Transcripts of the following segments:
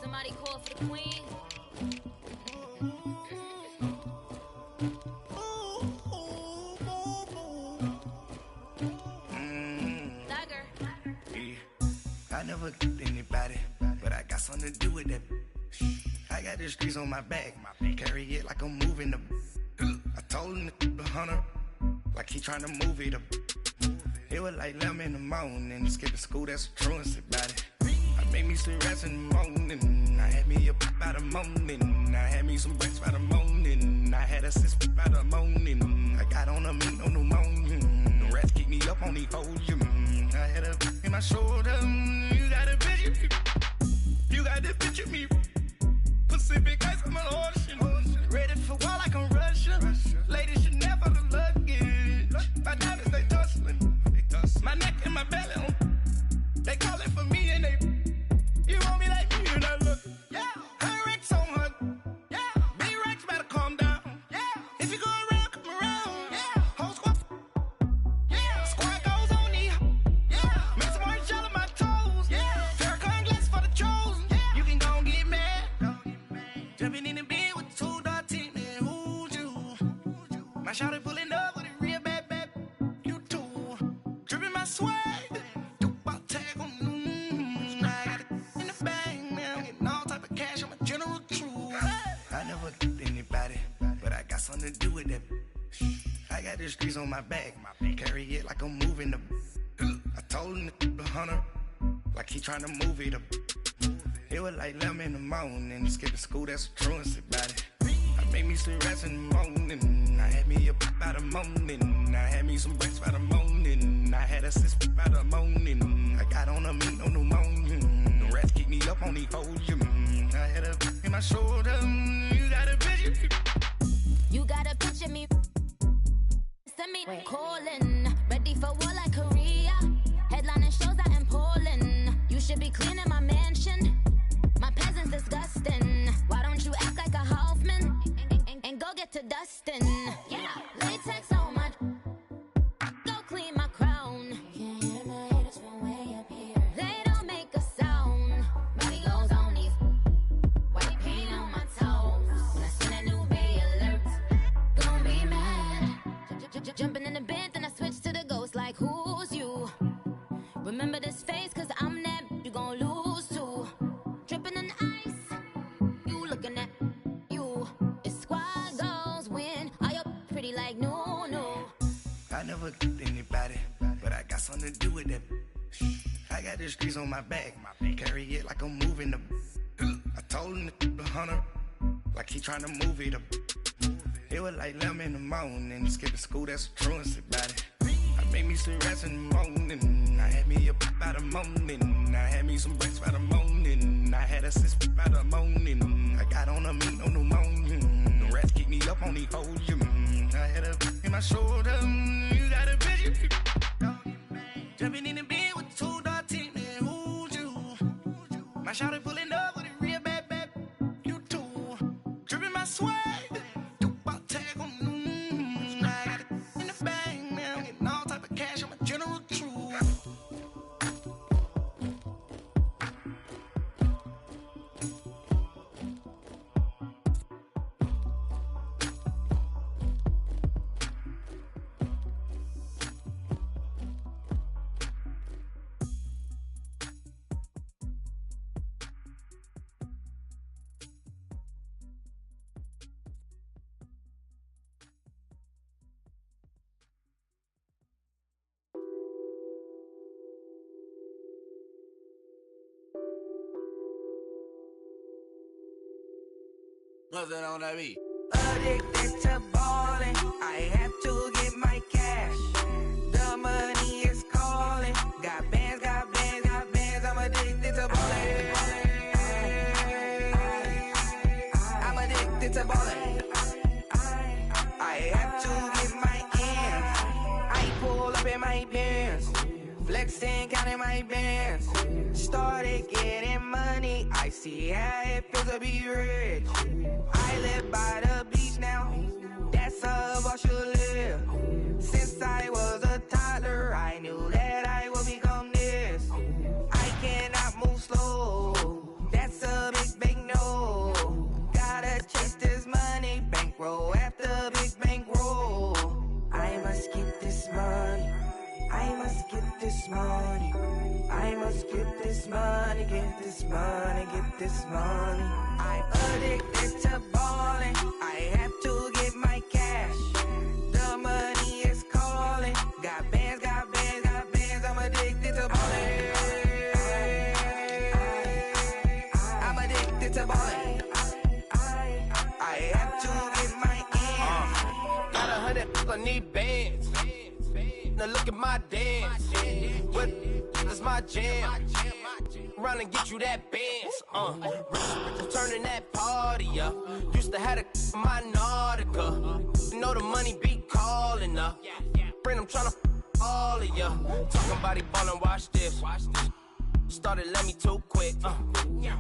Somebody call for the queen. Dagger. Yeah. I never get anybody, but I got something to do with that. I got the streets on my back, carry it like I'm moving the. I told him the hunter, like he trying to move it up. It was like 11 in the morning, skipping school, that's a truancy about it. I made me some rest in the morning, I had me up by the morning, I had me some breaks by the morning, I had a sis by the morning, I got on a meat, no pneumonia, the rats keep me up on the podium, I had a in my shoulder, you got a picture me, you got the picture me, Pacific ice on my ocean, ready for war like I'm Russia, ladies should never the luggage, my diamonds they tussling, my neck and my belly on. They calling for me and they. You want me like me and I look. Yeah. Her Rex on her. Yeah. Big Rex better calm down. Yeah. If you go around, come around. Yeah. Whole squad. Yeah. Squad goes on me. Yeah. Make some orange gel on my toes. Yeah. Farrakhan glass for the chosen. Yeah. You can go and get mad. Jumping in the bed with 2 dark teeth. Man, who's you? My shawty pulling up with a real bad. You too. Dripping my swag. Something to do with that. I got the streets on my back, carry it like I'm moving the. I told him the hunter, like he trying to move it up. It was like 11 in the morning, skipping school, that's a truancy about it. I made me some rest in the morning, I had me up by the morning, I had me some breaks by the morning, I had a sis by the morning, I got on a meat, no pneumonia, the rats keep me up on the podium, I had a in my shoulder, you got a picture. You gotta picture me. Send me calling. Ready for war like Korea. Headlining shows out in Poland. You should be cleaning my mansion. My peasants disgusting. Why don't you act like a Hoffman and go get to dustin'? Yeah, latex on my. Go clean my crown. Can't hear my haters from way up here. They don't make a sound. Money goes on these. White paint on my toes. When I send a new bay alert. Jumping in the bed, then I switch to the ghost like who's you? Remember this face, cause I'm that you gon' lose too. Dripping in ice, you looking at you. It's squad goals win, are you pretty like no. I never get anybody, but I got something to do with that. I got the streets on my back, carry it like I'm moving the. I told him the hunter, like he trying to move it up. It was like 11 in the morning, skipping school, that's a truancy about it. I made me some rest in the morning, I had me up by the morning, I had me some breaks by the morning, I had a sis by the morning, I got on a meat, no pneumonia, the rats keep me up on the podium, I had a in my shoulder, you got a picture. Jumping in the bed with 2 dark teeth, man, who's you? My shawty pulling up with a real bad, you too. Dripping my swag. What's that on that beat? Addicted to ballin', I have to get my cash. The money is calling. Got bands, I'm addicted to ballin'. I'm addicted to ballin'. I have to get my ends. I pull up in my pants, flexing, counting my bands. Started getting money, I see how it feels to be rich. I live by the beach now, that's how I should live. Since I was a toddler, I knew that I would become this. this money. I'm addicted to balling. I have to get my cash. The money is calling. Got bands, got bands, got bands. I'm addicted to balling. I'm addicted to balling. I have to get my ends. Got 100, I need bands. Now look at my dance. What is my jam? Run and get you that bands. Turning that party up. Used to have a my Nautica. You know the money be calling up. Friend, I'm tryna all of ya. Talking about he ballin', watch this. Started let me too quick.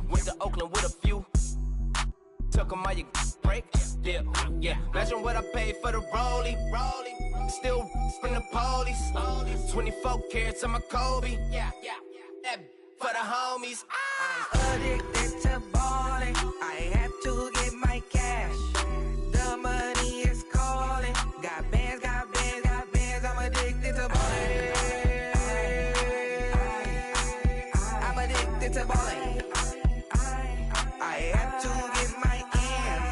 Went to Oakland with a few. Took 'em all you break. Yeah. Imagine what I paid for the rollie. Still from the police. 24 carats on my Kobe. Yeah. That for the homies. I'm addicted to balling. I have to get my cash. The money is calling. Got bands, got bands, got bands. I'm addicted to balling. I'm addicted to balling. I have to get my ends.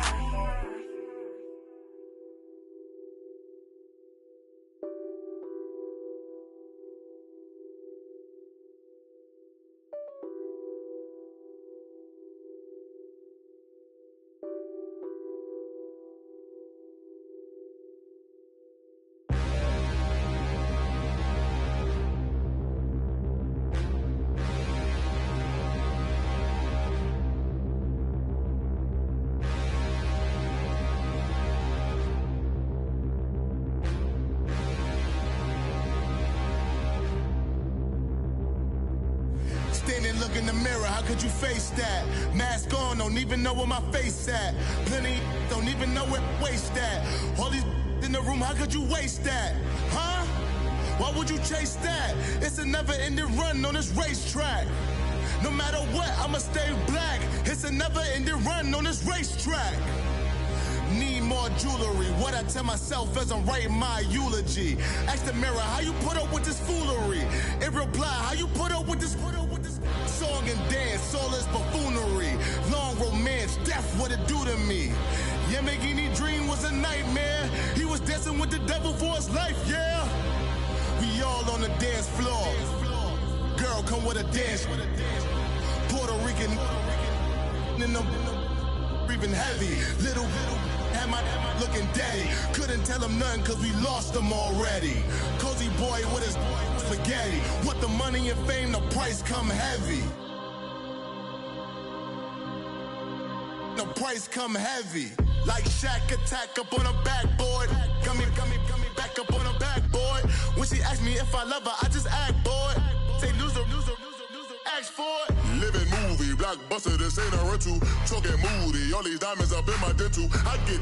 Standing, look in the mirror, how could you face that? Mask on, don't even know where my face at. Plenty don't even know where waist at. All these in the room, how could you waste that? Huh? Why would you chase that? It's a never-ending run on this racetrack. No matter what, I'ma stay black. It's a never-ending run on this racetrack. Need more jewelry. What I tell myself as I'm writing my eulogy. Ask the mirror, how you put up with this foolery? It reply, how you put up with this song and dance, all this buffoonery. Long romance, death, what it do to me? Yamagini dream was a nightmare. He was dancing with the devil for his life, yeah. We all on the dance floor. Girl, come with a dance. Puerto Rican in the breathing heavy. Little had my looking daddy. Couldn't tell him nothing cause we lost him already. Cozy boy with his spaghetti. With the money and fame, the price come heavy. The price come heavy. Like Shaq attack up on a backboard. Gummy, back up on a backboard. When she asked me if I love her, I just act bored. Say loser, ask for it. Living movie, blockbuster, this ain't a rental. Talking moody, all these diamonds up in my dental. I get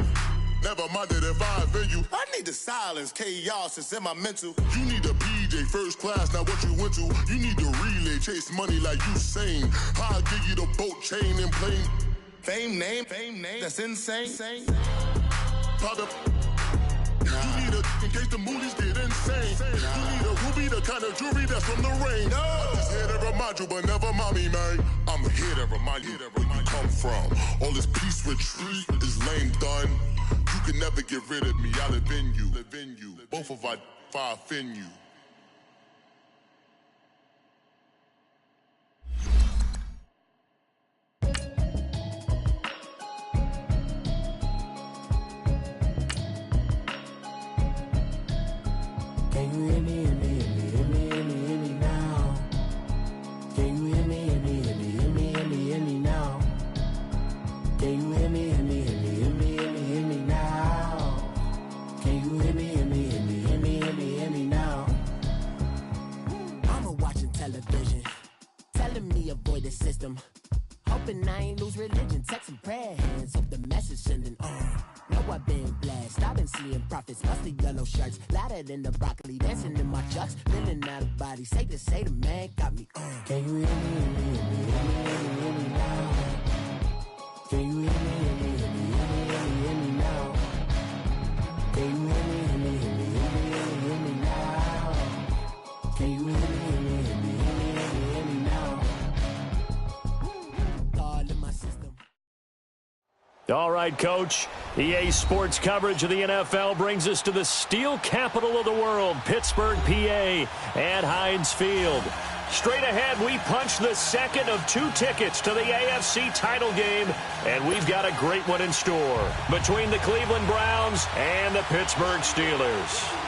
never minded if I offend you. I need the silence, chaos is in my mental. You need a PJ, first class, not what you went to. You need the relay, chase money like you sane. I'll give you the boat, chain, and plane. Fame name, that's insane. Pop up. You need a in case the movies get insane. You need a ruby, the kind of jewelry that's from the rain. I'm just here to remind you, but never mind me, man. I'm here to remind you where you come from. All this peace retreat is lame done. You can never get rid of me. I live in you. Both of us, if I offend you. Can you hear me, hear me now? Can you hear me, hear me now? Can you hear me, hear me now? Can you hear me, hear me now? Mama watching television, telling me avoid the system. Hoping I ain't lose religion, texting prayer hands, hope the message sending on. Know I've been blessed, I've been seeing prophets, mostly yellow shirts, louder than the broccoli, dancing in my chucks, feeling out of body, say the man got me on. Can you hear me, hear me now? Can you hear me, hear me now? Can you hear me, hear me now? Can you hear me, hear me now? All of my All right, Coach. EA Sports coverage of the NFL brings us to the steel capital of the world, Pittsburgh, PA, at Heinz Field. Straight ahead, we punch the second of 2 tickets to the AFC title game, and we've got a great one in store between the Cleveland Browns and the Pittsburgh Steelers.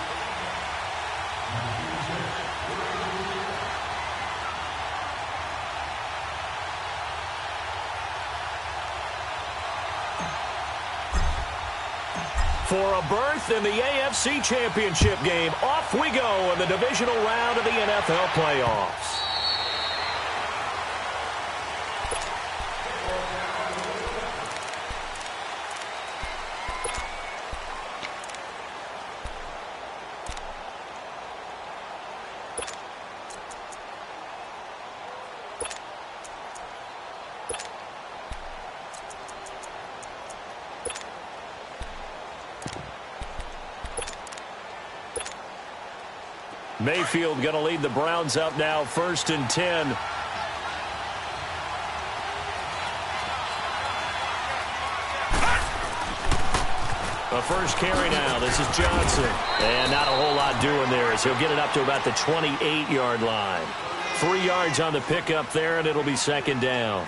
For a berth in the AFC Championship game, off we go in the divisional round of the NFL playoffs. Mayfield going to lead the Browns up now, 1st and 10. A first carry now. This is Johnson. And not a whole lot doing there as he'll get it up to about the 28-yard line. 3 yards on the pickup there, and it'll be 2nd down.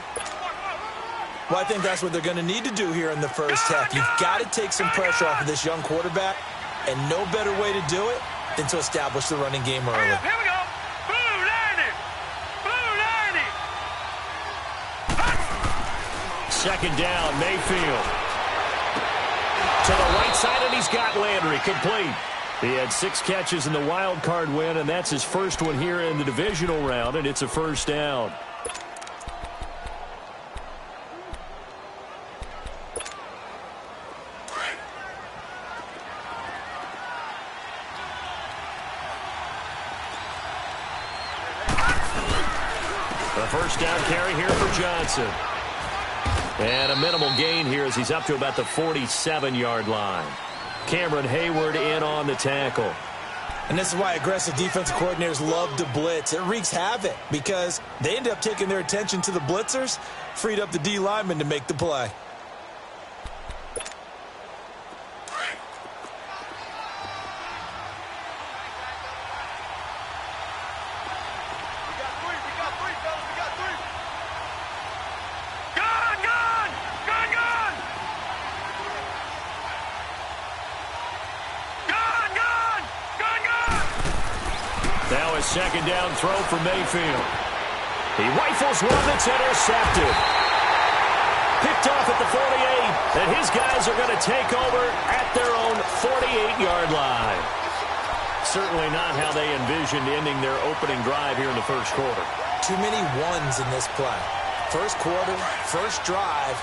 Well, I think that's what they're going to need to do here in the first half. You've got to take some pressure off of this young quarterback, and no better way to do it than to establish the running game early. Here we go. Blue 90. Blue 90. 2nd down, Mayfield. To the right side, and he's got Landry complete. He had 6 catches in the wild card win, and that's his first one here in the divisional round, and it's a 1st down. A 1st down carry here for Johnson. And a minimal gain here as he's up to about the 47-yard line. Cameron Hayward in on the tackle. And this is why aggressive defensive coordinators love to blitz. It wreaks havoc because they end up taking their attention to the blitzers, freed up the D lineman to make the play. Now a 2nd down throw for Mayfield. He rifles one that's intercepted. Picked off at the 48, and his guys are going to take over at their own 48-yard line. Certainly not how they envisioned ending their opening drive here in the 1st quarter. Too many ones in this play. 1st quarter, 1st drive,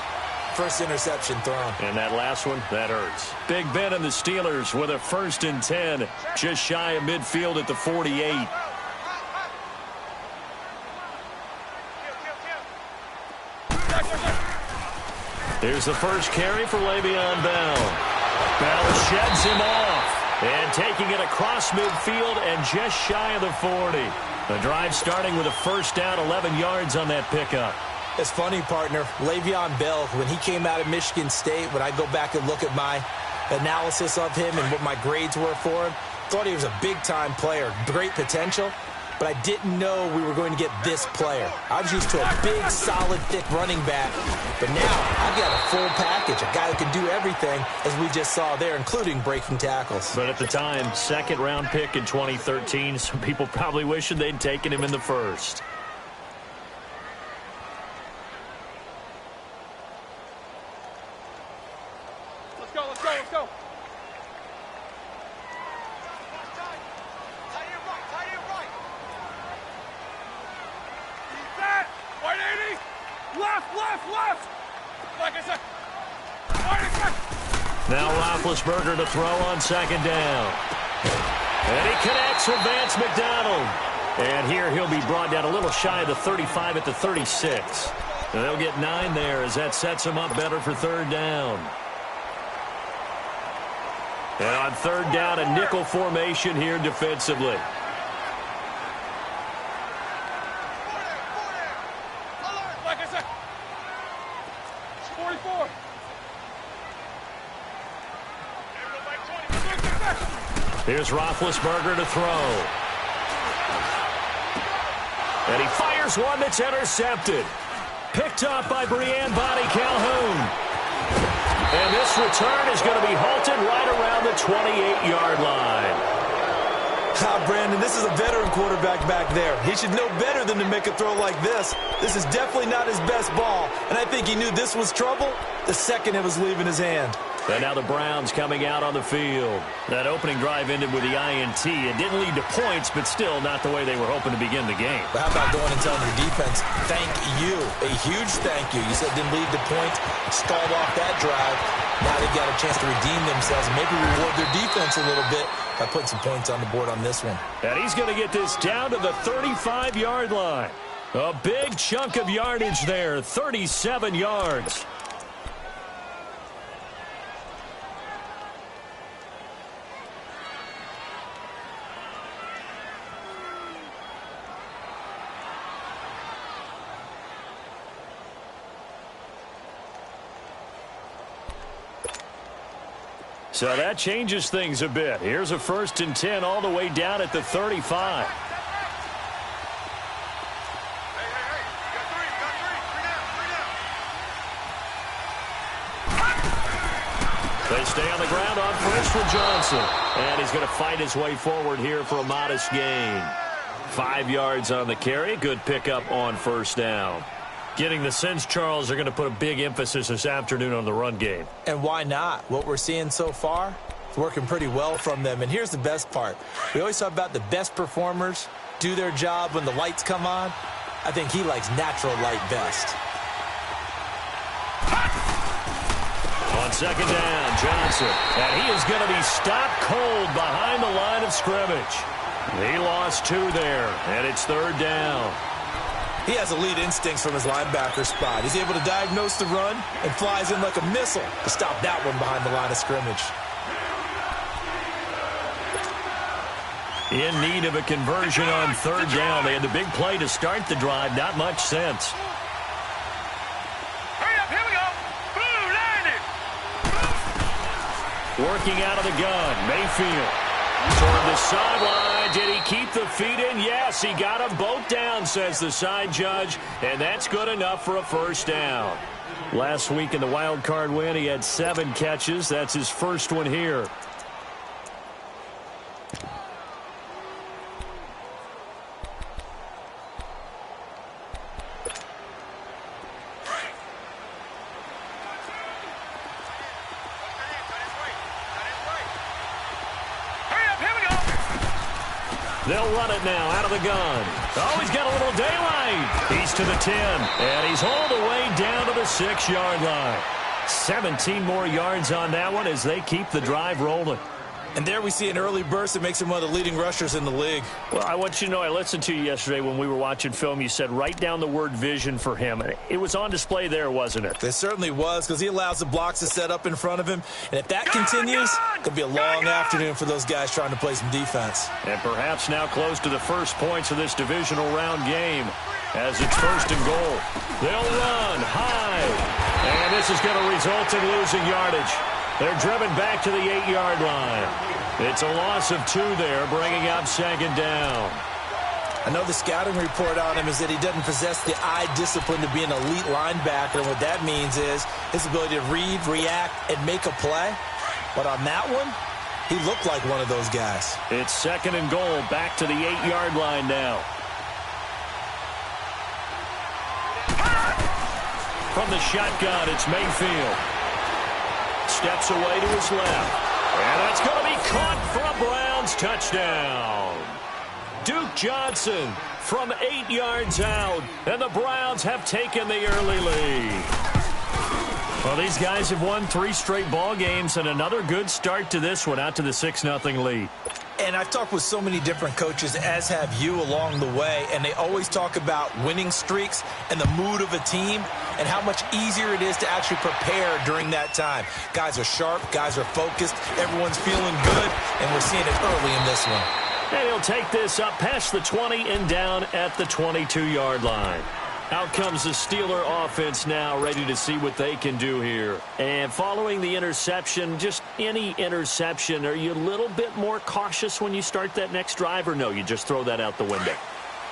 1st interception thrown. And that last one, that hurts. Big Ben and the Steelers with a 1st and 10, just shy of midfield at the 48. Here's the first carry for Le'Veon Bell. Bell sheds him off. And taking it across midfield and just shy of the 40. The drive starting with a 1st down, 11 yards on that pickup. It's funny, partner. Le'Veon Bell, when he came out of Michigan State, when I go back and look at my analysis of him and what my grades were for him, thought he was a big-time player, great potential, but I didn't know we were going to get this player. I was used to a big, solid, thick running back, but now I've got a full package, a guy who can do everything, as we just saw there, including breaking tackles. But at the time, 2nd-round pick in 2013, some people probably wishing they'd taken him in the 1st. Let's go. That 180. Left. Like I said. 180. Now Roethlisberger to throw on 2nd down. And he connects with Vance McDonald. And here he'll be brought down a little shy of the 35 at the 36. And they'll get 9 there as that sets him up better for 3rd down. And on 3rd down, a nickel formation here defensively. Like I said, 44. Here's Roethlisberger to throw. And he fires one that's intercepted. Picked up by Breanne Bonnie Calhoun. And this return is going to be halted right around the 28-yard line. Brandon, this is a veteran quarterback back there. He should know better than to make a throw like this. This is definitely not his best ball, and I think he knew this was trouble the second it was leaving his hand. And now the Browns coming out on the field. That opening drive ended with the INT. It didn't lead to points, but still not the way they were hoping to begin the game. But how about going and telling your defense, thank you, a huge thank you. You said it didn't lead to points, stalled off that drive. Now they've got a chance to redeem themselves and maybe reward their defense a little bit by putting some points on the board on this one. And he's going to get this down to the 35-yard line. A big chunk of yardage there, 37 yards. So that changes things a bit. Here's a 1st and 10 all the way down at the 35. They stay on the ground on first for Johnson. And he's going to fight his way forward here for a modest gain. 5 yards on the carry. Good pickup on first down. Getting the sense, Charles, they're going to put a big emphasis this afternoon on the run game. And why not? What we're seeing so far is working pretty well from them. And here's the best part. We always talk about the best performers do their job when the lights come on. I think he likes natural light best. On second down, Johnson. And he is going to be stopped cold behind the line of scrimmage. He lost 2 there, and it's 3rd down. He has elite instincts from his linebacker spot. He's able to diagnose the run and flies in like a missile to stop that one behind the line of scrimmage. In need of a conversion on 3rd down. They had the big play to start the drive. Not much sense. Hurry up, here we go. Blue, line it. Working out of the gun, Mayfield. Toward the sideline. Did he keep the feet in? Yes, he got them both down, says the side judge. And that's good enough for a 1st down. Last week in the wild card win, he had 7 catches. That's his first one here. They'll run it now out of the gun. Oh, he's got a little daylight. He's to the 10, and he's all the way down to the 6-yard line. 17 more yards on that one as they keep the drive rolling. And there we see an early burst that makes him one of the leading rushers in the league. Well, I want you to know, I listened to you yesterday when we were watching film. You said write down the word vision for him. It was on display there, wasn't it? It certainly was, because he allows the blocks to set up in front of him. And if that continues, it'll be a long afternoon for those guys trying to play some defense. And perhaps now close to the first points of this divisional round game as it's 1st and goal. They'll run high. And this is going to result in losing yardage. They're driven back to the 8-yard line. It's a loss of 2 there, bringing up 2nd down. I know the scouting report on him is that he doesn't possess the eye discipline to be an elite linebacker. And what that means is his ability to read, react, and make a play. But on that one, he looked like one of those guys. It's 2nd and goal, back to the 8-yard line now. From the shotgun, it's Mayfield. Steps away to his left. And that's going to be caught for a Browns touchdown. Duke Johnson from 8 yards out. And the Browns have taken the early lead. Well, these guys have won 3 straight ball games and another good start to this one, out to the 6-0 lead. And I've talked with so many different coaches, as have you, along the way, and they always talk about winning streaks and the mood of a team and how much easier it is to actually prepare during that time. Guys are sharp, guys are focused, everyone's feeling good, and we're seeing it early in this one. And he'll take this up past the 20 and down at the 22-yard line. Out comes the Steeler offense now, ready to see what they can do here. And following the interception, just any interception, are you a little bit more cautious when you start that next drive, or no, you just throw that out the window?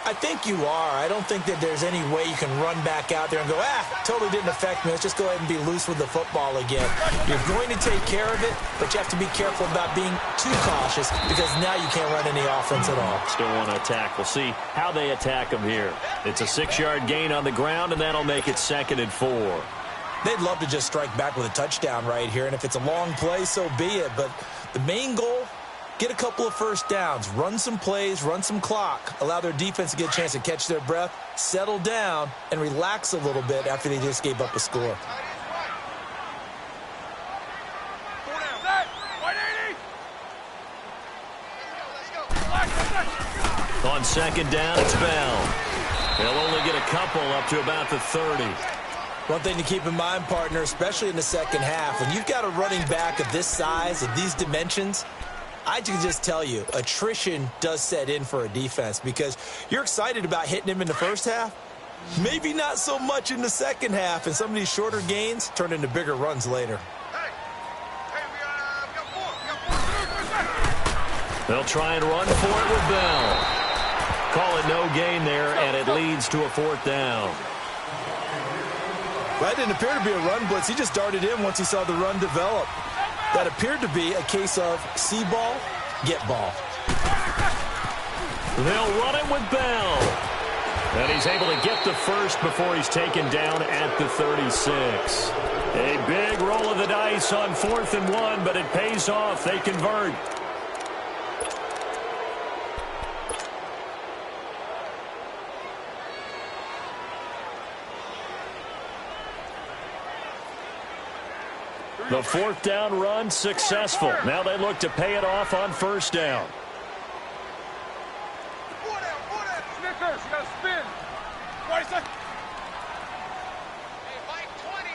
I think you are. I don't think that there's any way you can run back out there and go, totally didn't affect me. Let's just go ahead and be loose with the football again. You're going to take care of it, but you have to be careful about being too cautious because now you can't run any offense at all. Still want to attack. We'll see how they attack them here. It's a 6-yard gain on the ground, and that'll make it 2nd and 4. They'd love to just strike back with a touchdown right here, and if it's a long play, so be it. But the main goal, get a couple of first downs, run some plays, run some clock, allow their defense to get a chance to catch their breath, settle down, and relax a little bit after they just gave up a score. On 2nd down, it's Bell. They'll only get a couple up to about the 30. One thing to keep in mind, partner, especially in the second half, when you've got a running back of this size, of these dimensions, I can just tell you, attrition does set in for a defense because you're excited about hitting him in the first half. Maybe not so much in the second half, and some of these shorter gains turn into bigger runs later. They'll try and run for it with Bell. Call it no gain there, and it leads to a 4th down. That didn't appear to be a run blitz. He just darted in once he saw the run develop. That appeared to be a case of see ball, get ball. They'll run it with Bell. And he's able to get the first before he's taken down at the 36. A big roll of the dice on 4th and 1, but it pays off. They convert. The 4th down run successful. Now they look to pay it off on 1st down. Snickers, you gotta spin. Hey, Mike 20.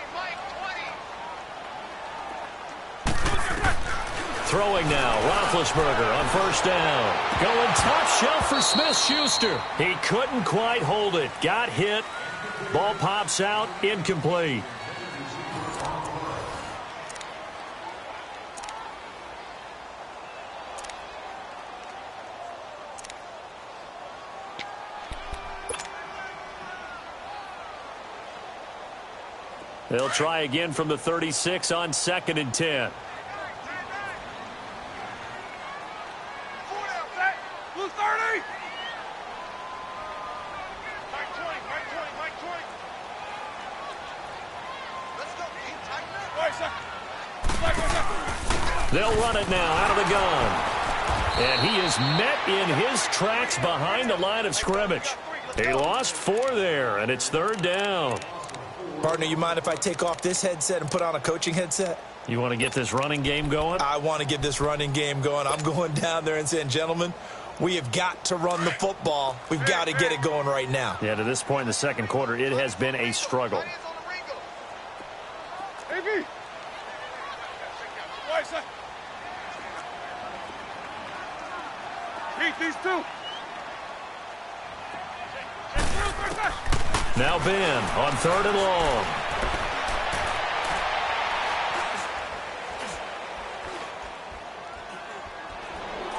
Throwing now, Roethlisberger on 1st down. Going top shelf for Smith-Schuster. He couldn't quite hold it. Got hit. Ball pops out, incomplete. They'll try again from the 36 on 2nd and 10. Blue 30. They'll run it now out of the gun. And he is met in his tracks behind the line of scrimmage. He lost 4 there, and it's 3rd down. Partner, you mind if I take off this headset and put on a coaching headset? You want to get this running game going? I want to get this running game going. I'm going down there and saying, gentlemen, we have got to run the football. We've got to get it going right now. Yeah, to this point in the 2nd quarter, it has been a struggle. These two. Now Ben on 3rd and long.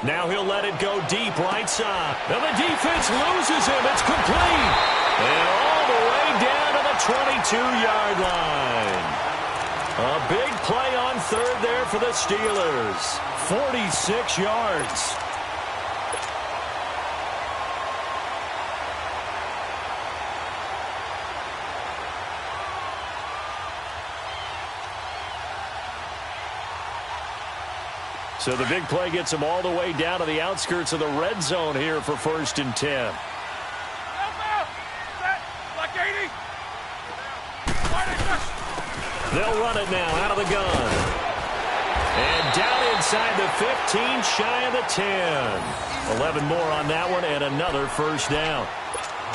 Now he'll let it go deep right side. And the defense loses him. It's complete. And all the way down to the 22-yard line. A big play on 3rd there for the Steelers. 46 yards. So the big play gets him all the way down to the outskirts of the red zone here for 1st and 10. They'll run it now out of the gun. And down inside the 15, shy of the 10. 11 more on that one and another 1st down.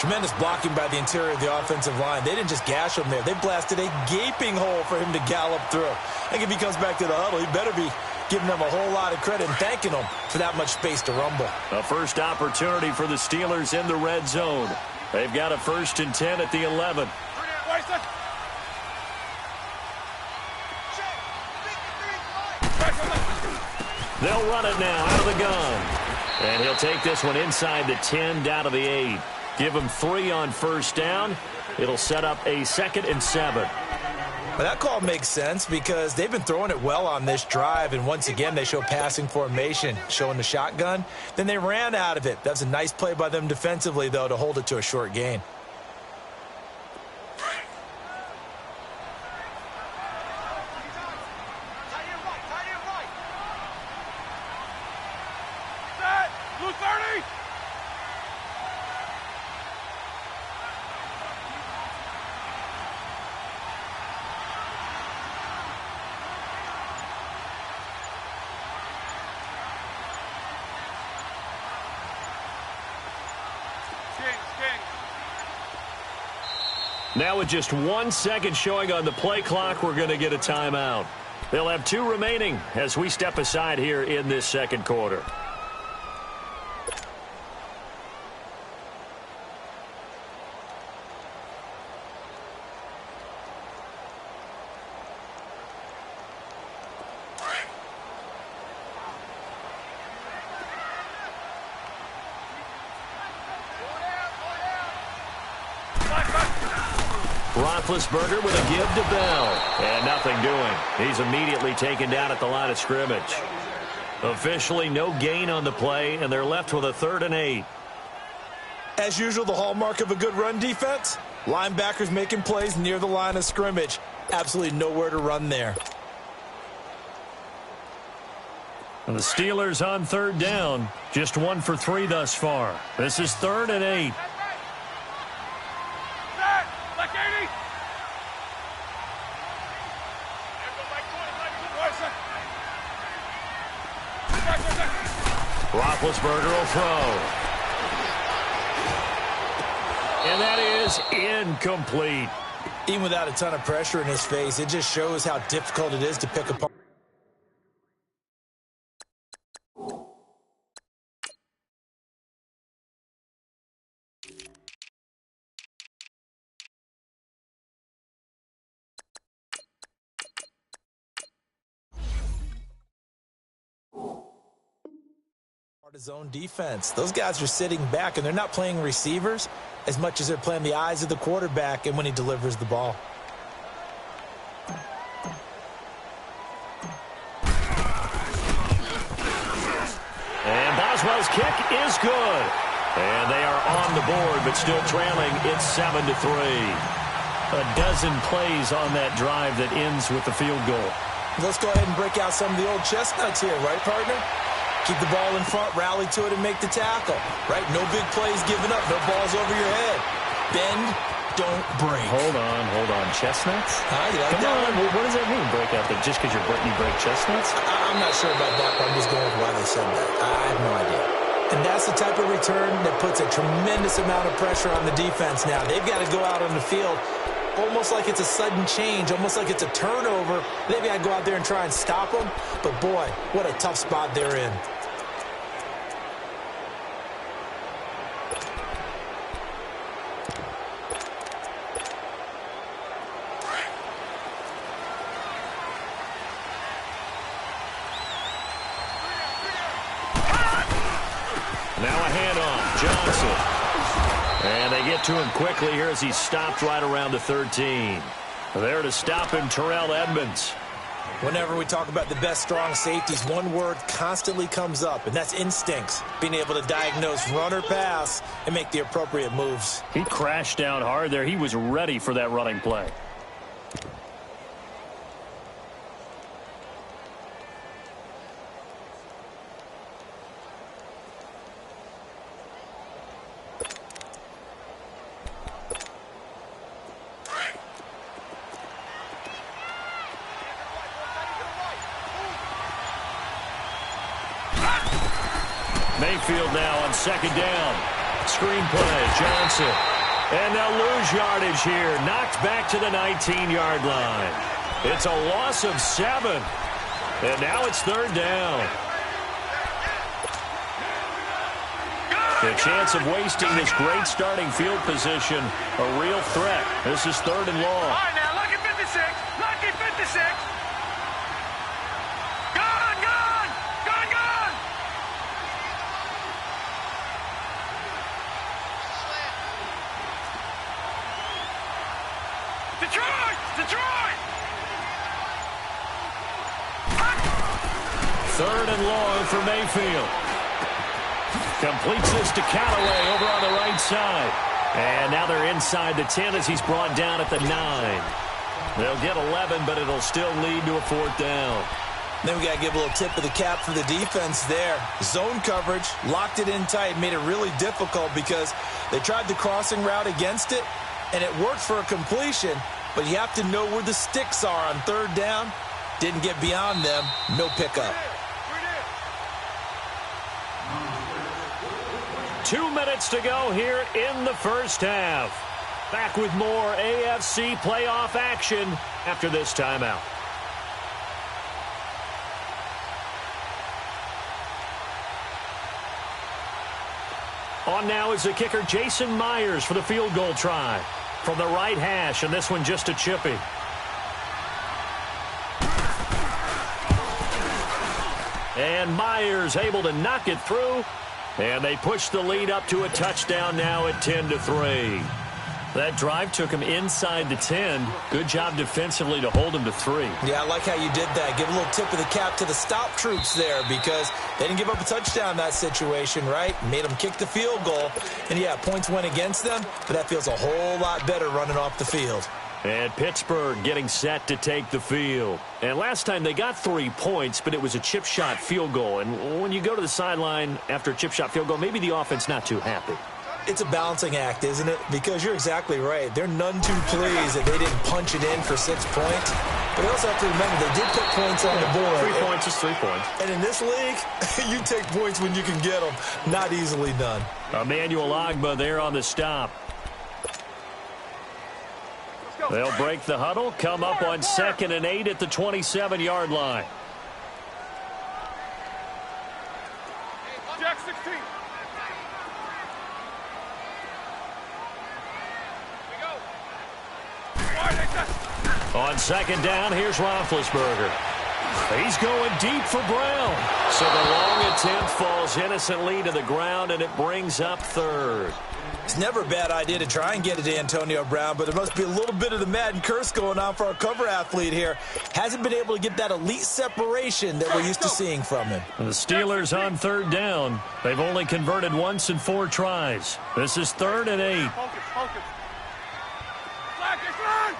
Tremendous blocking by the interior of the offensive line. They didn't just gash him there. They blasted a gaping hole for him to gallop through. I think if he comes back to the huddle, he better be giving them a whole lot of credit and thanking them for that much space to rumble. A first opportunity for the Steelers in the red zone. They've got a 1st and 10 at the 11. They'll run it now out of the gun. And he'll take this one inside the 10 down to the 8. Give him 3 on 1st down. It'll set up a 2nd and 7. Well, that call makes sense because they've been throwing it well on this drive, and once again they show passing formation, showing the shotgun. Then they ran out of it. That's a nice play by them defensively, though, to hold it to a short gain. Now with just 1 second showing on the play clock, we're going to get a timeout. They'll have 2 remaining as we step aside here in this 2nd quarter. Roethlisberger with a give to Bell. And nothing doing. He's immediately taken down at the line of scrimmage. Officially no gain on the play, and they're left with a 3rd and 8. As usual, the hallmark of a good run defense, linebackers making plays near the line of scrimmage. Absolutely nowhere to run there. And the Steelers on 3rd down. Just 1 for 3 thus far. This is 3rd and 8. Roethlisberger will throw. And that is incomplete. Even without a ton of pressure in his face, it just shows how difficult it is to pick apart. His own defense. Those guys are sitting back, and they're not playing receivers as much as they're playing the eyes of the quarterback and when he delivers the ball. And Boswell's kick is good. And they are on the board, but still trailing. It's 7-3. A dozen plays on that drive that ends with the field goal. Let's go ahead and break out some of the old chestnuts here, right, partner? Keep the ball in front, rally to it, and make the tackle. Right? No big plays given up. No balls over your head. Bend, don't break. Hold on. Chestnuts? You like Come that on. one? What does that mean, break out? That just because you break chestnuts? I'm not sure about that, but I'm just going with why they said that. I have no idea. And that's the type of return that puts a tremendous amount of pressure on the defense now. They've got to go out on the field almost like it's a sudden change, almost like it's a turnover. Maybe I go out there and try and stop them, but boy, what a tough spot they're in. Now a handoff, Johnson. And they get to him quickly here as he's stopped right around the 13. There to stop him, Terrell Edmonds. Whenever we talk about the best strong safeties, one word constantly comes up, and that's instincts. Being able to diagnose run or pass and make the appropriate moves. He crashed down hard there. He was ready for that running play. Mayfield now on 2nd down. Screen play, Johnson. And they'll lose yardage here. Knocked back to the 19-yard line. It's a loss of 7. And now it's 3rd down. The chance of wasting this great starting field position, a real threat. This is 3rd and long. All right, now, lucky 56. Lucky 56. Gone, gone. Gone, gone. Detroit! Detroit! 3rd and long for Mayfield. Completes this to Callaway over on the right side. And now they're inside the 10 as he's brought down at the 9. They'll get 11, but it'll still lead to a 4th down. Then we got to give a little tip of the cap for the defense there. Zone coverage, locked it in tight, made it really difficult because they tried the crossing route against it, and it worked for a completion, but you have to know where the sticks are on 3rd down. Didn't get beyond them, no pickup. 2 minutes to go here in the first half. Back with more AFC playoff action after this timeout. On now is the kicker Jason Myers for the field goal try. From the right hash, and this one just a chippy. And Myers able to knock it through. And they push the lead up to a touchdown now at 10-3. That drive took him inside the 10. Good job defensively to hold him to 3. Yeah, I like how you did that. Give a little tip of the cap to the stop troops there because they didn't give up a touchdown in that situation, right? Made them kick the field goal. And, yeah, points went against them, but that feels a whole lot better running off the field. And Pittsburgh getting set to take the field. And last time they got 3 points, but it was a chip shot field goal. And when you go to the sideline after a chip shot field goal, maybe the offense not too happy. It's a balancing act, isn't it? Because you're exactly right. They're none too pleased that they didn't punch it in for 6 points. But they also have to remember they did put points on the board. 3 points is 3 points. And in this league, you take points when you can get them. Not easily done. Emmanuel Ogbah there on the stop. They'll break the huddle, come up on 2nd and 8 at the 27-yard line. Jack 16. On 2nd down, here's Roethlisberger. He's going deep for Brown. So the long attempt falls innocently to the ground, and it brings up 3rd. It's never a bad idea to try and get it to Antonio Brown, but there must be a little bit of the Madden curse going on for our cover athlete here. Hasn't been able to get that elite separation that we're used to seeing from him. The Steelers on 3rd down. They've only converted once in 4 tries. This is 3rd and 8. Focus, focus. Flag is run!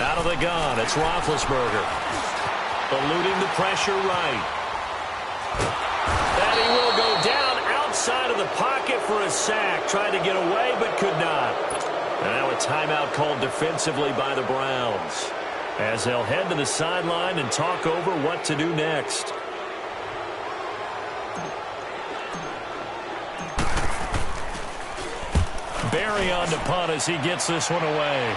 Out of the gun, it's Roethlisberger. Eluding the pressure right. And he will go down outside of the pocket for a sack. Tried to get away, but could not. And now a timeout called defensively by the Browns, as they'll head to the sideline and talk over what to do next. Barry on to punt as he gets this one away.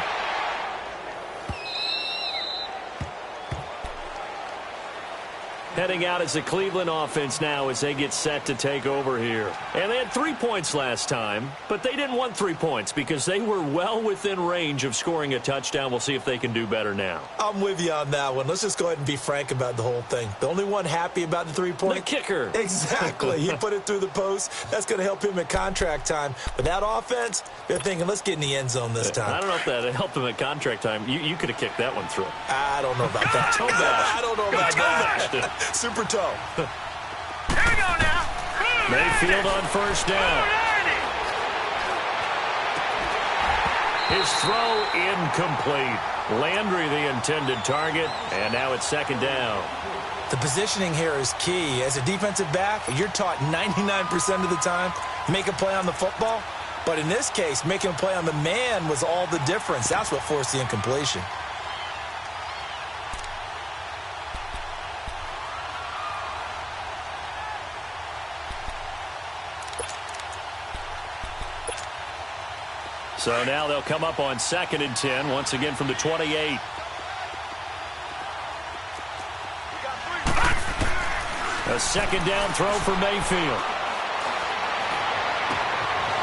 Heading out as the Cleveland offense now as they get set to take over here. And they had 3 points last time, but they didn't want 3 points because they were well within range of scoring a touchdown. We'll see if they can do better now. I'm with you on that one. Let's just go ahead and be frank about the whole thing. The only one happy about the 3-point. The kicker. Exactly. He put it through the post. That's going to help him at contract time. But that offense, they're thinking, let's get in the end zone this time. I don't know if that helped him at contract time. You could have kicked that one through. I don't know about that. I don't know about that. Super toe. Here we go now. Mayfield on 1st down. His throw incomplete. Landry the intended target, and now it's 2nd down. The positioning here is key. As a defensive back, you're taught 99% of the time, make a play on the football. But in this case, making a play on the man was all the difference. That's what forced the incompletion. So now they'll come up on 2nd and 10, once again from the 28. A 2nd down throw for Mayfield.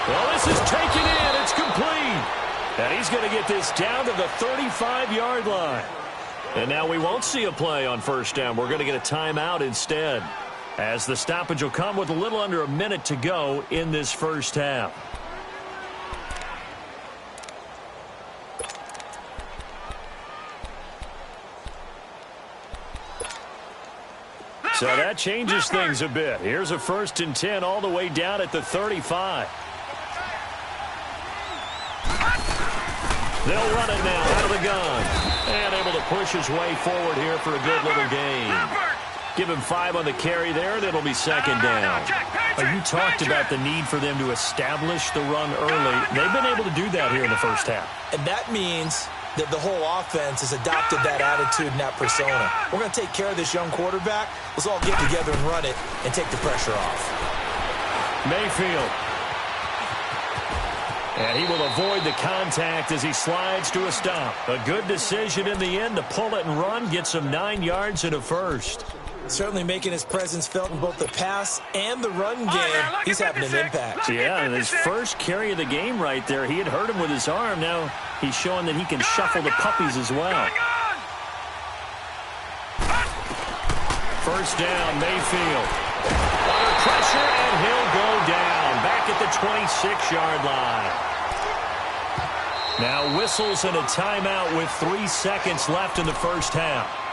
Well, this is taken in. It's complete. And he's going to get this down to the 35-yard line. And now we won't see a play on first down. We're going to get a timeout instead, as the stoppage will come with a little under a minute to go in this first half. So that changes things a bit. Here's a 1st and 10 all the way down at the 35. They'll run it now out of the gun. And able to push his way forward here for a good little gain. Give him 5 on the carry there, and it'll be 2nd down. You talked about the need for them to establish the run early. They've been able to do that here in the first half. And that means that the whole offense has adopted that attitude and that persona. We're going to take care of this young quarterback. Let's all get together and run it and take the pressure off. Mayfield. And he will avoid the contact as he slides to a stop. A good decision in the end to pull it and run, get some 9 yards and a first. Certainly making his presence felt in both the pass and the run game. He's having an impact. Yeah, and his first carry of the game right there, he had hurt him with his arm. Now he's showing that he can shuffle the puppies as well. First down, Mayfield. Under pressure, and he'll go down. Back at the 26-yard line. Now whistles and a timeout with 3 seconds left in the first half.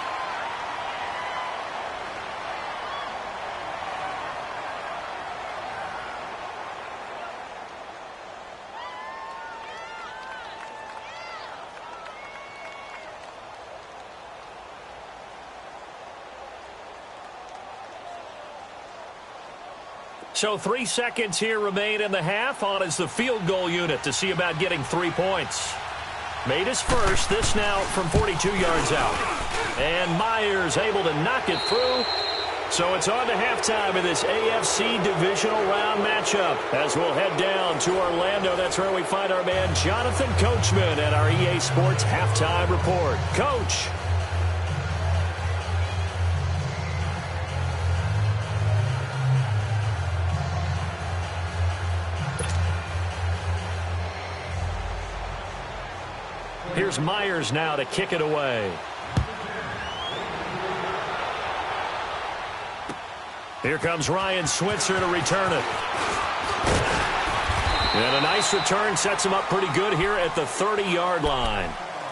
So 3 seconds here remain in the half. On is the field goal unit to see about getting 3 points. Made his first. This now from 42 yards out. And Myers able to knock it through. So it's on to halftime in this AFC divisional round matchup. As we'll head down to Orlando, that's where we find our man Jonathan Coachman at our EA Sports Halftime Report. Coach. Here's Myers now to kick it away. Here comes Ryan Switzer to return it. And a nice return sets him up pretty good here at the 30-yard line.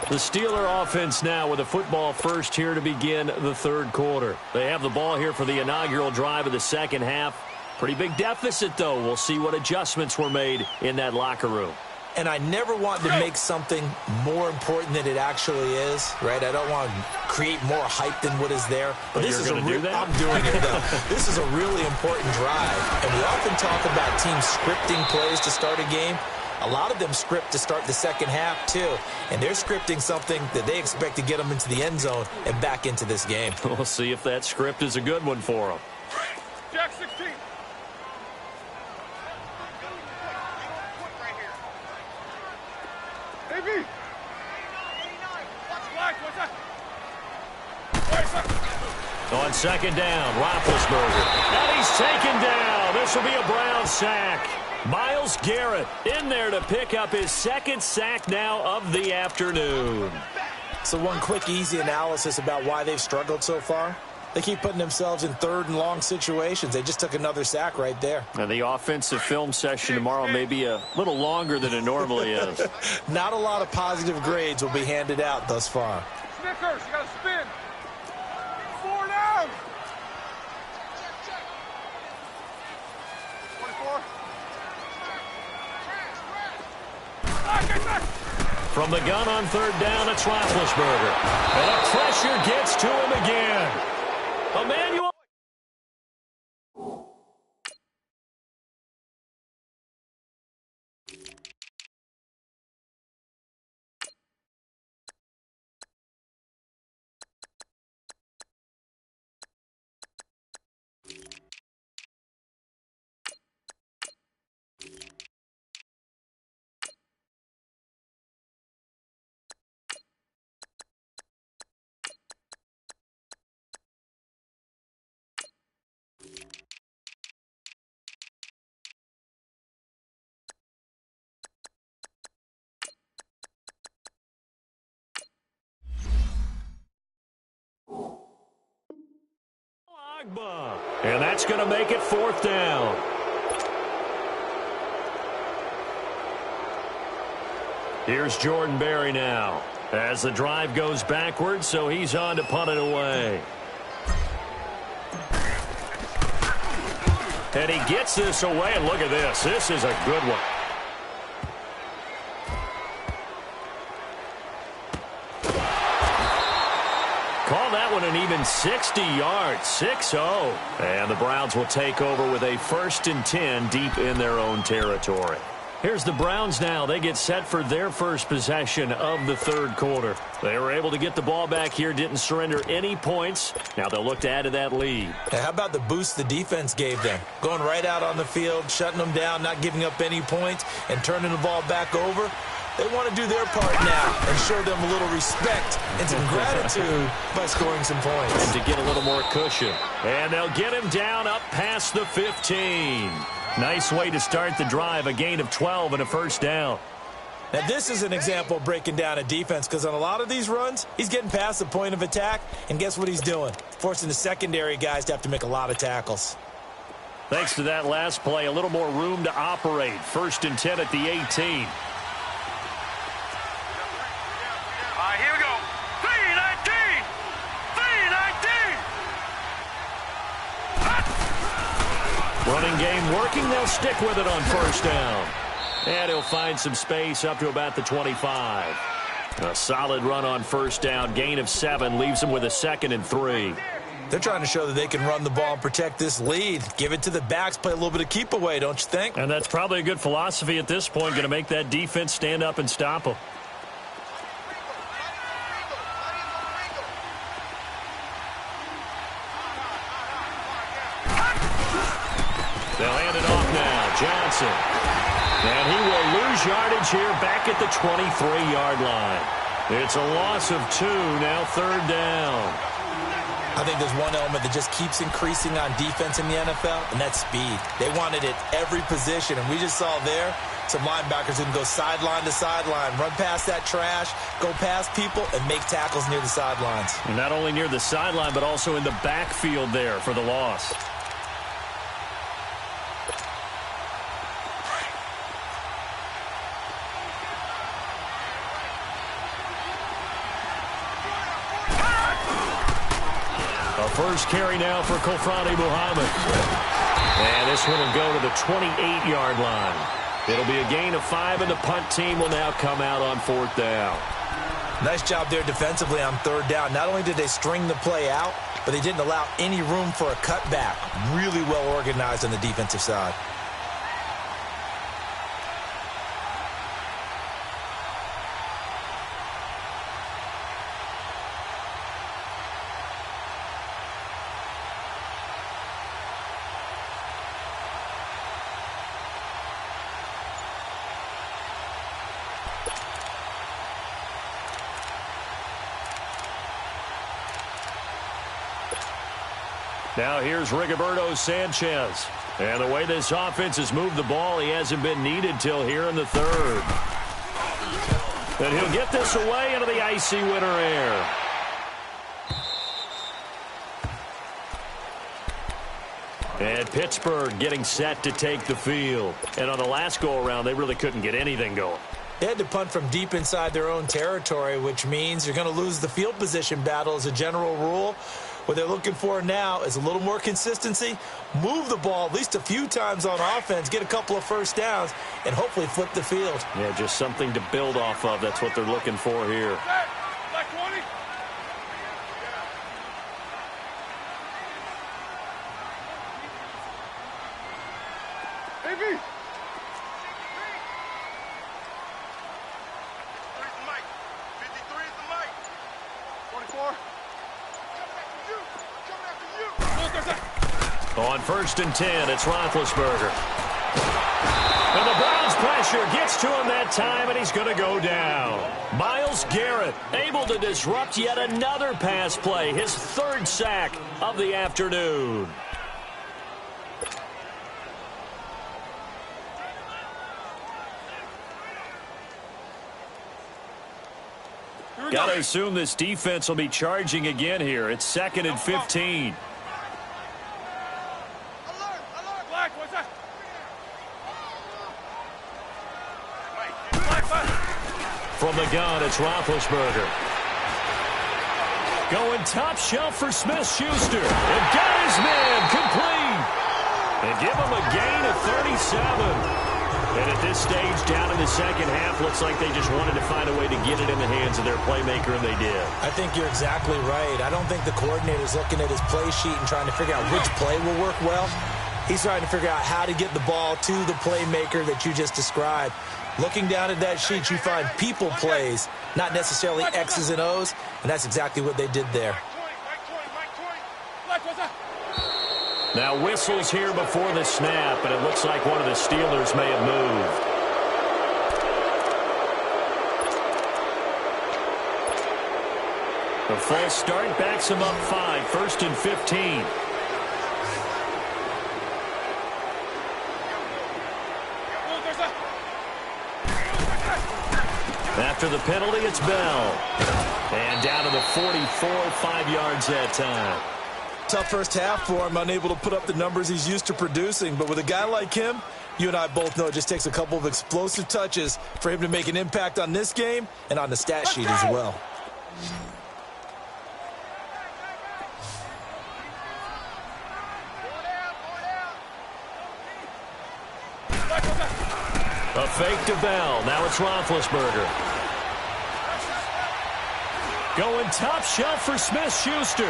The Steeler offense now with a football first here to begin the third quarter. They have the ball here for the inaugural drive of the second half. Pretty big deficit, though. We'll see what adjustments were made in that locker room. And I never want to make something more important than it actually is, right? I don't want to create more hype than what is there. But this is I'm doing it, though. This is a really important drive. And we often talk about teams scripting plays to start a game. A lot of them script to start the second half, too. And they're scripting something that they expect to get them into the end zone and back into this game. We'll see if that script is a good one for them. Jack 16. On second down, Roethlisberger. And he's taken down. This will be a Brown sack. Myles Garrett in there to pick up his second sack now of the afternoon. So one quick, easy analysis about why they've struggled so far. They keep putting themselves in third and long situations. They just took another sack right there. And the offensive film session tomorrow may be a little longer than it normally is. Not a lot of positive grades will be handed out thus far. Snickers, you got to spin. 4 down. 24. From the gun on third down, it's Roethlisberger. And the pressure gets to him again. Emmanuel. And that's going to make it 4th down. Here's Jordan Berry now as the drive goes backwards, so he's on to punt it away. And he gets this away, and look at this. This is a good one. Call that one an even 60 yards, 6-0. And the Browns will take over with a 1st and 10 deep in their own territory. Here's the Browns now. They get set for their first possession of the 3rd quarter. They were able to get the ball back here, didn't surrender any points. Now they'll look to add to that lead. Hey, how about the boost the defense gave them? Going right out on the field, shutting them down, not giving up any points, and turning the ball back over. They want to do their part now and show them a little respect and some gratitude by scoring some points. And to get a little more cushion. And they'll get him down up past the 15. Nice way to start the drive, a gain of 12 and a 1st down. Now, this is an example of breaking down a defense because on a lot of these runs, he's getting past the point of attack, and guess what he's doing? Forcing the secondary guys to have to make a lot of tackles. Thanks to that last play, a little more room to operate. 1st and 10 at the 18. All right, here we go. 3-19! 3-19! Running game working. They'll stick with it on 1st down. And he'll find some space up to about the 25. A solid run on 1st down. Gain of 7 leaves him with a 2nd and 3. They're trying to show that they can run the ball and protect this lead. Give it to the backs, play a little bit of keep away, don't you think? And that's probably a good philosophy at this point. Going to make that defense stand up and stop them. They'll hand it off now. Johnson. And he will lose yardage here back at the 23-yard line. It's a loss of 2, now 3rd down. I think there's one element that just keeps increasing on defense in the NFL, and that's speed. They want it at every position, and we just saw there some linebackers who can go sideline to sideline, run past that trash, go past people, and make tackles near the sidelines. And not only near the sideline, but also in the backfield there for the loss. First carry now for Kofrani Muhammad. And this one will go to the 28-yard line. It'll be a gain of 5, and the punt team will now come out on 4th down. Nice job there defensively on 3rd down. Not only did they string the play out, but they didn't allow any room for a cutback. Really well organized on the defensive side. Now here's Rigoberto Sanchez. And the way this offense has moved the ball, he hasn't been needed till here in the 3rd. And he'll get this away into the icy winter air. And Pittsburgh getting set to take the field. And on the last go-around, they really couldn't get anything going. They had to punt from deep inside their own territory, which means you're going to lose the field position battle as a general rule. What they're looking for now is a little more consistency, move the ball at least a few times on offense, get a couple of 1st downs, and hopefully flip the field. Yeah, just something to build off of. That's what they're looking for here. Like 20. AB. 53 is the mic. 24. On 1st and 10, it's Roethlisberger. And the Browns pressure gets to him that time, and he's going to go down. Myles Garrett able to disrupt yet another pass play, his 3rd sack of the afternoon. Got to assume this defense will be charging again here. It's 2nd and 15. From the gun, it's Roethlisberger. Going top shelf for Smith-Schuster. And got his man complete. And give him a gain of 37. And at this stage, down in the second half, looks like they just wanted to find a way to get it in the hands of their playmaker, and they did. I think you're exactly right. I don't think the coordinator's looking at his play sheet and trying to figure out which play will work well. He's trying to figure out how to get the ball to the playmaker that you just described. Looking down at that sheet, you find people plays, not necessarily X's and O's, and that's exactly what they did there. Now whistles here before the snap, and it looks like one of the Steelers may have moved. The false start backs him up 5, 1st and 15. After the penalty, it's Bell. And down to the 44, 5 yards that time. Tough first half for him, unable to put up the numbers he's used to producing. But with a guy like him, you and I both know it just takes a couple of explosive touches for him to make an impact on this game and on the stat sheet as well. A fake to Bell. Now it's Roethlisberger. Going top shelf for Smith-Schuster.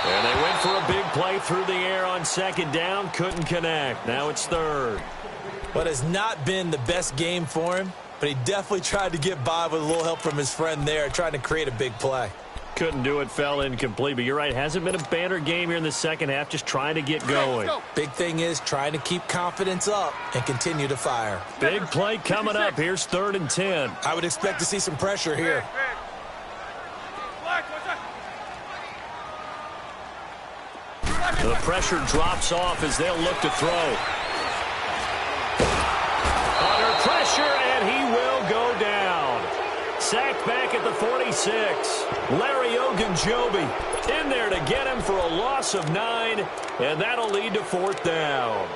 And they went for a big play through the air on second down. Couldn't connect. Now it's third. But has not been the best game for him, but he definitely tried to get by with a little help from his friend there, trying to create a big play. Couldn't do it, fell incomplete. But you're right, hasn't been a banner game here in the second half, just trying to get going. Big thing is trying to keep confidence up and continue to fire. Big play coming up. Here's 3rd and 10. I would expect to see some pressure here. The pressure drops off as they'll look to throw. Under pressure, and he will go down. Sacked back at the 46. Larry Ogunjobi in there to get him for a loss of 9, and that'll lead to 4th down.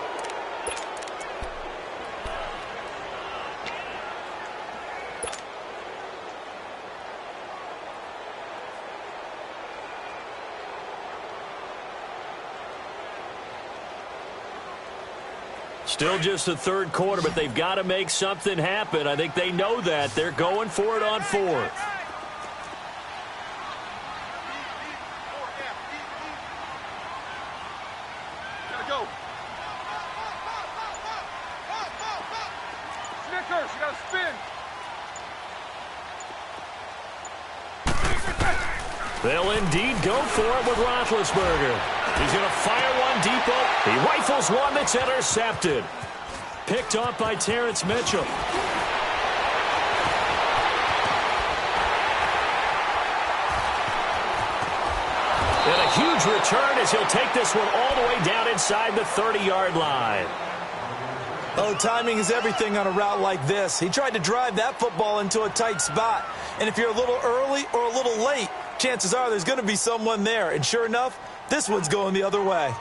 Still just the third quarter, but they've got to make something happen. I think they know that. They're going for it on 4th. Gotta go. Snickers, you gotta spin. They'll indeed go for it with Roethlisberger. He's going to fire one deep. He rifles one that's intercepted. Picked off by Terrence Mitchell. And a huge return as he'll take this one all the way down inside the 30-yard line. Oh, timing is everything on a route like this. He tried to drive that football into a tight spot. And if you're a little early or a little late, chances are there's going to be someone there. And sure enough, this one's going the other way.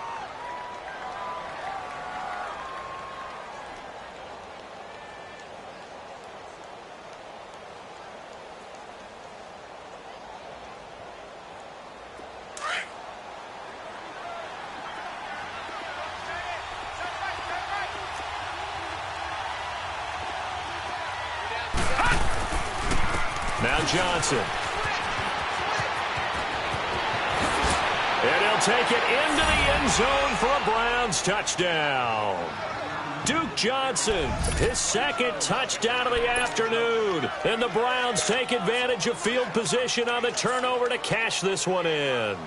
Now Johnson. And he'll take it into the end zone for a Browns touchdown. Duke Johnson, his second touchdown of the afternoon. And the Browns take advantage of field position on the turnover to cash this one in.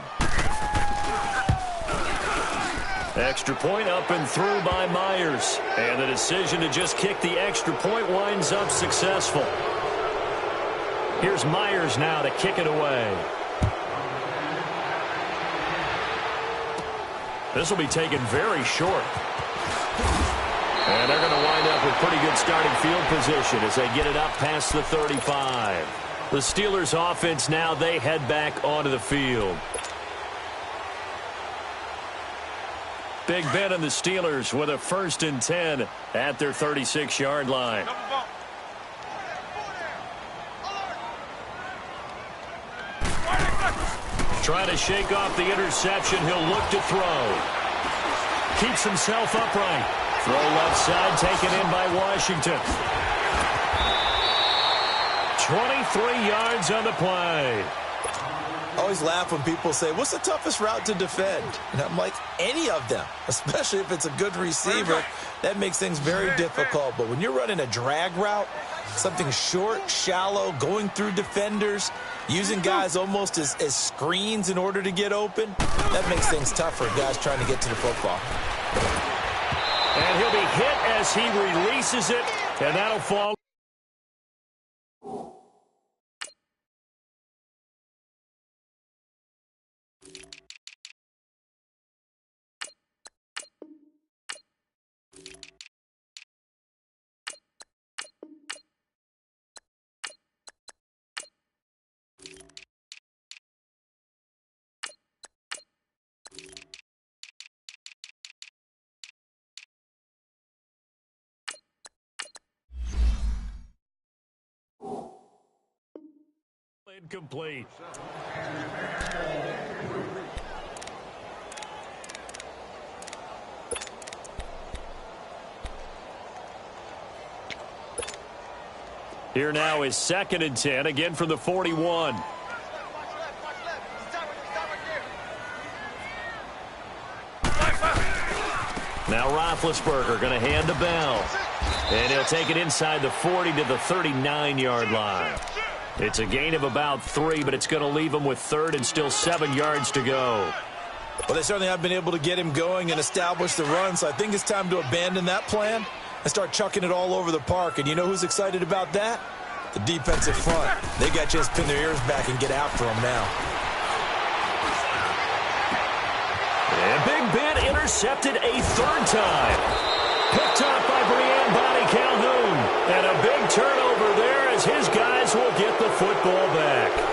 Extra point up and through by Myers. And the decision to just kick the extra point winds up successful. Here's Myers now to kick it away. This will be taken very short. And they're going to wind up with pretty good starting field position as they get it up past the 35. The Steelers offense now, they head back onto the field. Big Ben and the Steelers with a 1st and 10 at their 36-yard line. Trying to shake off the interception. He'll look to throw. Keeps himself upright. Throw left side, taken in by Washington. 23 yards on the play. I always laugh when people say, what's the toughest route to defend? And I'm like, any of them, especially if it's a good receiver. That makes things very difficult. But when you're running a drag route, something short, shallow, going through defenders, using guys almost as screens in order to get open, that makes things tough for guys trying to get to the football. And he'll be hit as he releases it, and that'll fall. Incomplete. Here now is 2nd and 10, again from the 41. Now Roethlisberger going to hand to Bell. And he'll take it inside the 40 to the 39-yard line. It's a gain of about 3, but it's going to leave him with 3rd and still 7 yards to go. Well, they certainly have been able to get him going and establish the run, so I think it's time to abandon that plan and start chucking it all over the park. And you know who's excited about that? The defensive front. They got a chance to pin their ears back and get after him now. And Big Ben intercepted a 3rd time. Picked off by Brian Body Calhoun. And a big turnover there as his guys will get the football back.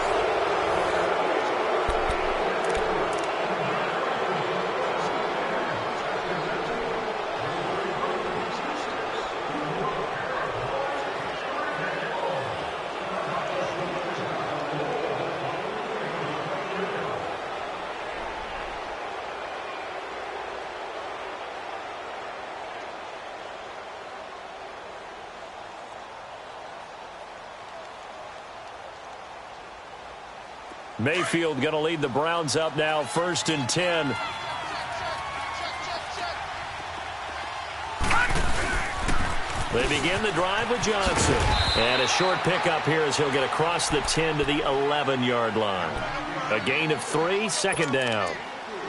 Mayfield going to lead the Browns up now, 1st and 10. They begin the drive with Johnson. And a short pickup here as he'll get across the 10 to the 11-yard line. A gain of 3, 2nd down.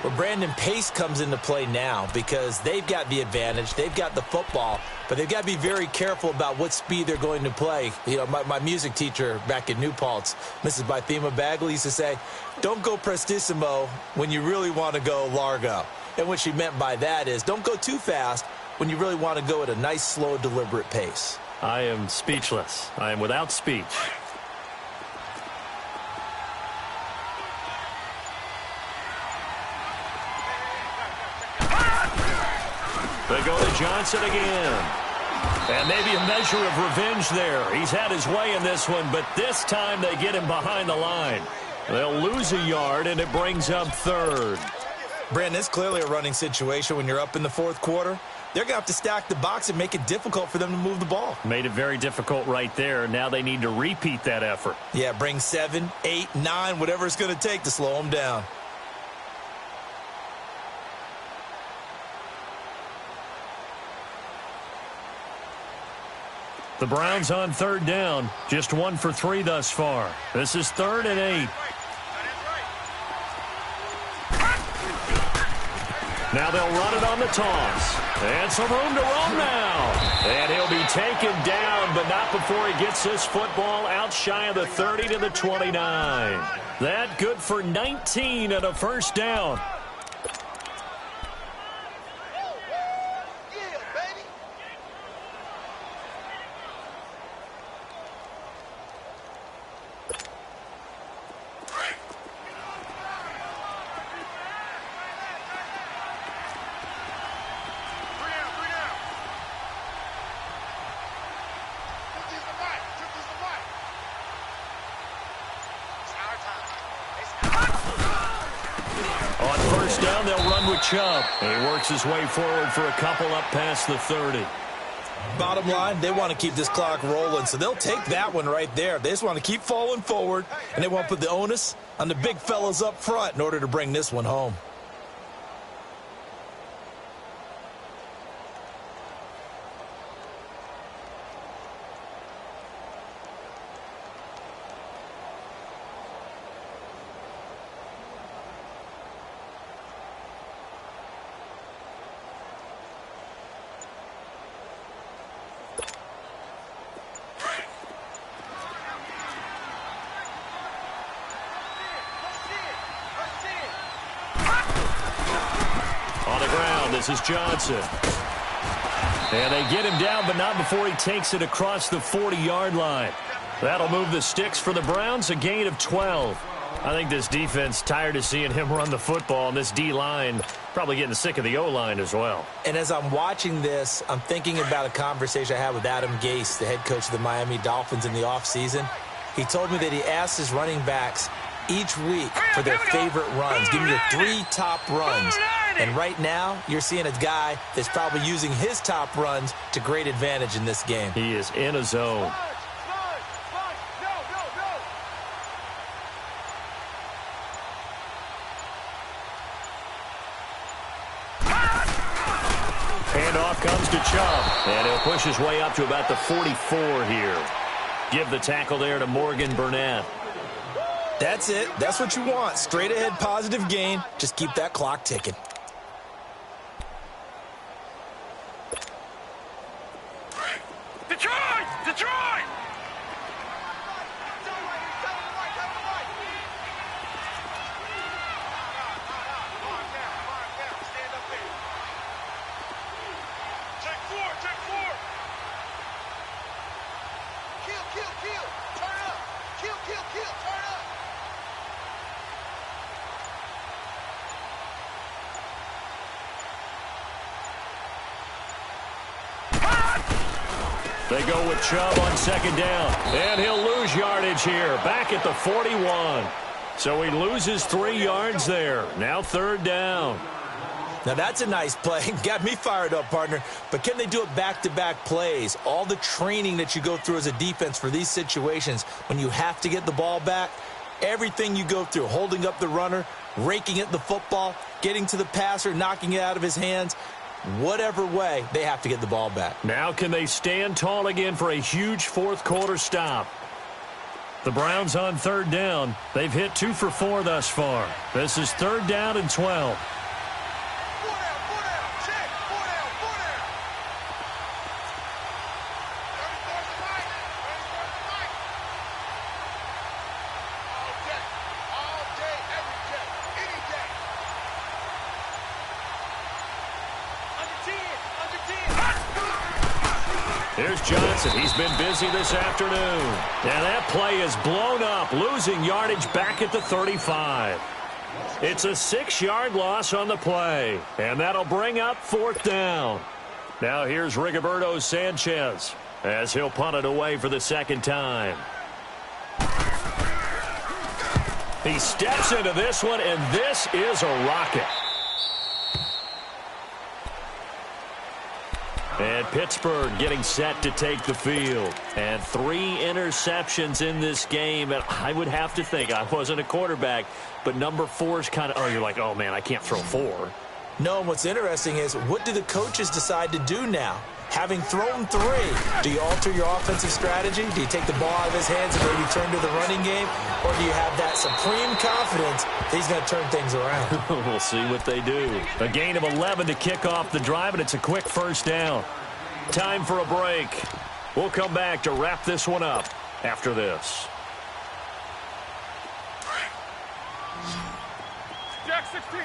Well, Brandon, pace comes into play now because they've got the advantage. They've got the football, but they've got to be very careful about what speed they're going to play. You know, my music teacher back in New Paltz, Mrs. Bythema Bagley, used to say, don't go prestissimo when you really want to go largo. And what she meant by that is don't go too fast when you really want to go at a nice, slow, deliberate pace. I am speechless. I am without speech. They go to Johnson again. And maybe a measure of revenge there. He's had his way in this one, but this time they get him behind the line. They'll lose a yard, and it brings up 3rd. Brandon, it's clearly a running situation when you're up in the 4th quarter. They're going to have to stack the box and make it difficult for them to move the ball. Made it very difficult right there. Now they need to repeat that effort. Yeah, bring 7, 8, 9, whatever it's going to take to slow them down. The Browns on 3rd down. Just 1 for 3 thus far. This is 3rd and 8. Now they'll run it on the toss. And some room to roam now. And he'll be taken down, but not before he gets this football out shy of the 30 to the 29. That good for 19 and a 1st down. On first down, they'll run with Chubb. And he works his way forward for a couple up past the 30. Bottom line, they want to keep this clock rolling, so they'll take that one right there. They just want to keep falling forward, and they want to put the onus on the big fellas up front in order to bring this one home. This is Johnson. And they get him down, but not before he takes it across the 40-yard line. That'll move the sticks for the Browns, a gain of 12. I think this defense tired of seeing him run the football, and this D-line probably getting sick of the O-line as well. And as I'm watching this, I'm thinking about a conversation I had with Adam Gase, the head coach of the Miami Dolphins in the offseason. He told me that he asked his running backs each week for their favorite runs. Give me your 3 top runs. And right now, you're seeing a guy that's probably using his top runs to great advantage in this game. He is in a zone. Handoff comes to Chubb. And he'll push his way up to about the 44 here. Give the tackle there to Morgan Burnett. That's it. That's what you want. Straight ahead positive gain. Just keep that clock ticking. Detroit! Detroit! Check 4, check 4. Kill, kill, kill. Turn up. Kill, kill, kill. Turn up. They go with Chubb on second down. And he'll lose yardage here. Back at the 41. So he loses 3 yards there. Now third down. Now that's a nice play. Got me fired up, partner. But can they do it back-to-back plays? All the training that you go through as a defense for these situations, when you have to get the ball back, everything you go through, holding up the runner, raking at the football, getting to the passer, knocking it out of his hands, whatever way, they have to get the ball back. Now can they stand tall again for a huge fourth-quarter stop? The Browns on third down. They've hit 2 for 4 thus far. This is third down and 12. Here's Johnson. He's been busy this afternoon. And that play is blown up, losing yardage back at the 35. It's a 6-yard loss on the play. And that'll bring up fourth down. Now here's Rigoberto Sanchez as he'll punt it away for the second time. He steps into this one, and this is a rocket. And Pittsburgh getting set to take the field. And 3 interceptions in this game. And I would have to think, I wasn't a quarterback, but number 4 is kind of, oh, you're like, oh, man, I can't throw 4. No, and what's interesting is, what do the coaches decide to do now? Having thrown 3, do you alter your offensive strategy? Do you take the ball out of his hands and maybe turn to the running game? Or do you have that supreme confidence that he's going to turn things around? We'll see what they do. A gain of 11 to kick off the drive, and it's a quick first down. Time for a break. We'll come back to wrap this one up after this. Jack 16.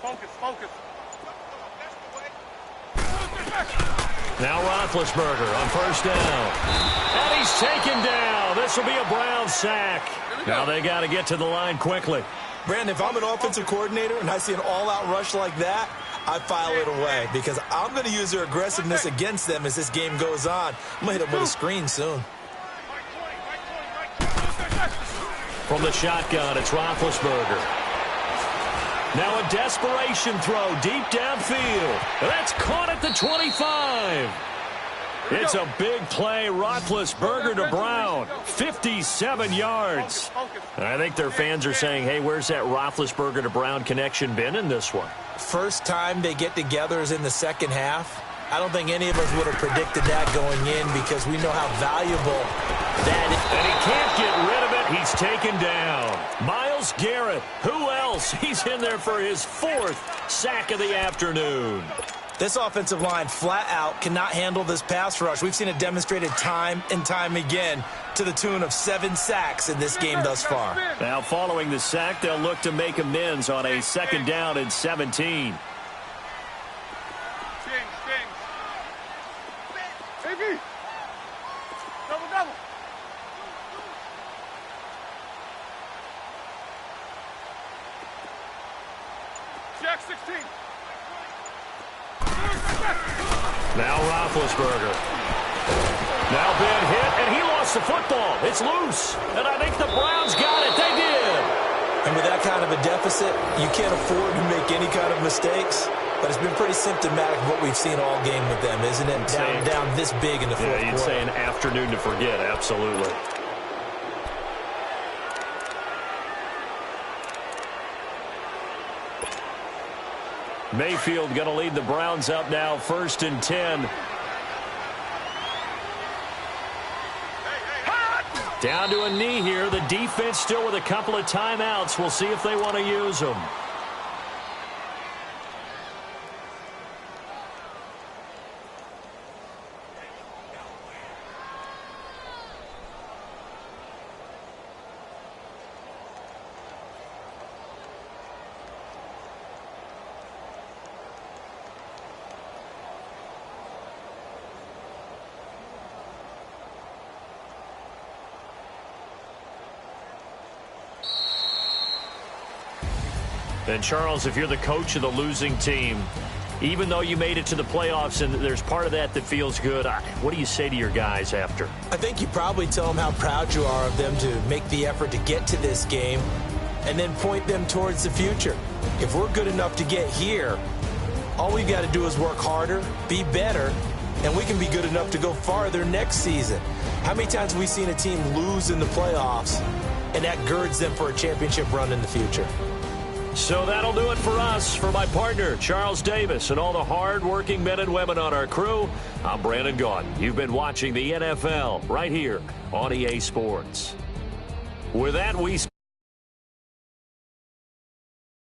Focus, focus. Now Roethlisberger on first down. And he's taken down. This will be a Brown sack. Now they got to get to the line quickly. Brandon, if I'm an offensive coordinator and I see an all-out rush like that, I file it away because I'm going to use their aggressiveness against them as this game goes on. I'm going to hit them with a screen soon. From the shotgun, it's Roethlisberger. Now a desperation throw deep downfield. That's caught at the 25. It's a big play. Roethlisberger to Brown. 57 yards. I think their fans are saying, hey, where's that Roethlisberger to Brown connection been in this one? First time they get together is in the second half. I don't think any of us would have predicted that going in because we know how valuable that is. And he can't get rid of it. He's taken down. Myles Garrett. Who else? He's in there for his 4th sack of the afternoon. This offensive line flat out cannot handle this pass rush. We've seen it demonstrated time and time again to the tune of 7 sacks in this game thus far. Now following the sack, they'll look to make amends on a 2nd down and 17. Now Roethlisberger. Now been hit, and he lost the football. It's loose, and I think the Browns got it. They did. And with that kind of a deficit, you can't afford to make any kind of mistakes. But it's been pretty symptomatic of what we've seen all game with them, isn't it? Down this big in the fourth quarter. Yeah, you'd say an afternoon to forget, absolutely. Mayfield going to lead the Browns up now, 1st and 10. Down to a knee here. The defense still with a couple of timeouts. We'll see if they want to use them. And Charles, if you're the coach of the losing team, even though you made it to the playoffs and there's part of that that feels good, what do you say to your guys after? I think you probably tell them how proud you are of them to make the effort to get to this game and then point them towards the future. If we're good enough to get here, all we've got to do is work harder, be better, and we can be good enough to go farther next season. How many times have we seen a team lose in the playoffs and that girds them for a championship run in the future? So that'll do it for us. For my partner, Charles Davis, and all the hard-working men and women on our crew, I'm Brandon Gaudin. You've been watching the NFL right here on EA Sports. With that, we